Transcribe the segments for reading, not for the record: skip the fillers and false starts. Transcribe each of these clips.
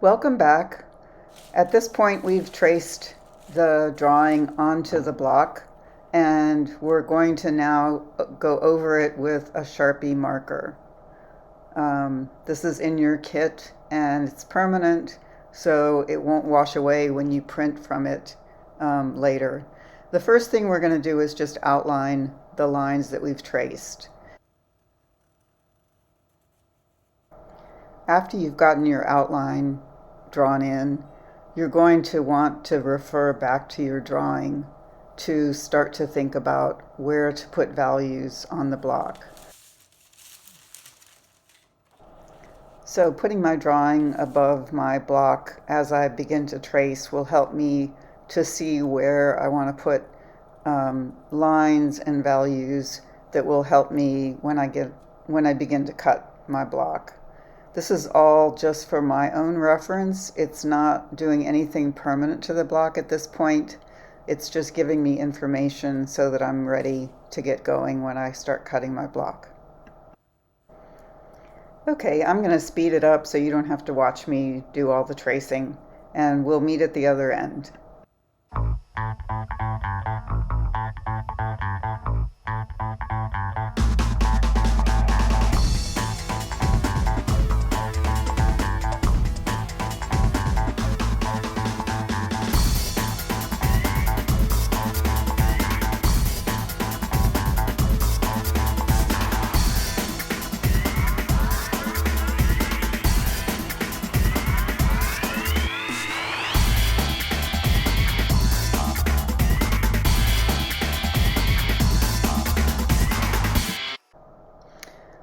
Welcome back. At this point, we've traced the drawing onto the block, and we're going to now go over it with a Sharpie marker. This is in your kit, and it's permanent, so it won't wash away when you print from it later. The first thing we're going to do is just outline the lines that we've traced. After you've gotten your outline drawn in, you're going to want to refer back to your drawing to start to think about where to put values on the block. So putting my drawing above my block as I begin to trace will help me to see where I want to put lines and values that will help me when I begin to cut my block. This is all just for my own reference. It's not doing anything permanent to the block at this point. It's just giving me information so that I'm ready to get going when I start cutting my block. Okay, I'm going to speed it up so you don't have to watch me do all the tracing, and we'll meet at the other end.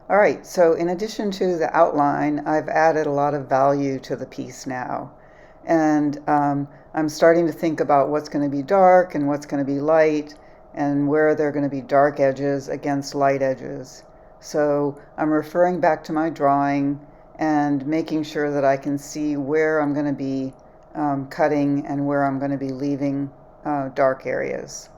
All right, so in addition to the outline, I've added a lot of value to the piece now. And I'm starting to think about what's going to be dark and what's going to be light and where there are going to be dark edges against light edges. So I'm referring back to my drawing and making sure that I can see where I'm going to be cutting and where I'm going to be leaving dark areas.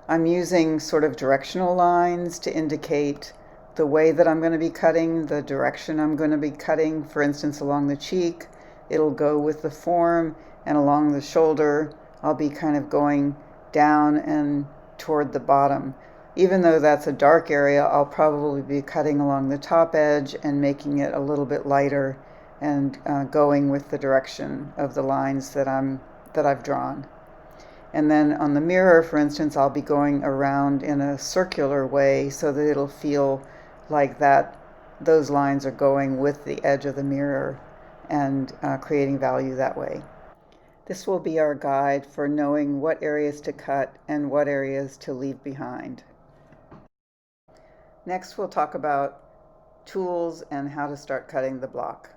I'm using sort of directional lines to indicate the way that I'm going to be cutting, the direction I'm going to be cutting. For instance, along the cheek, it'll go with the form, and along the shoulder, I'll be kind of going down and toward the bottom. Even though that's a dark area, I'll probably be cutting along the top edge and making it a little bit lighter and going with the direction of the lines that I've drawn. And then on the mirror, for instance, I'll be going around in a circular way so that it'll feel like those lines are going with the edge of the mirror and creating value that way. This will be our guide for knowing what areas to cut and what areas to leave behind. Next, we'll talk about tools and how to start cutting the block.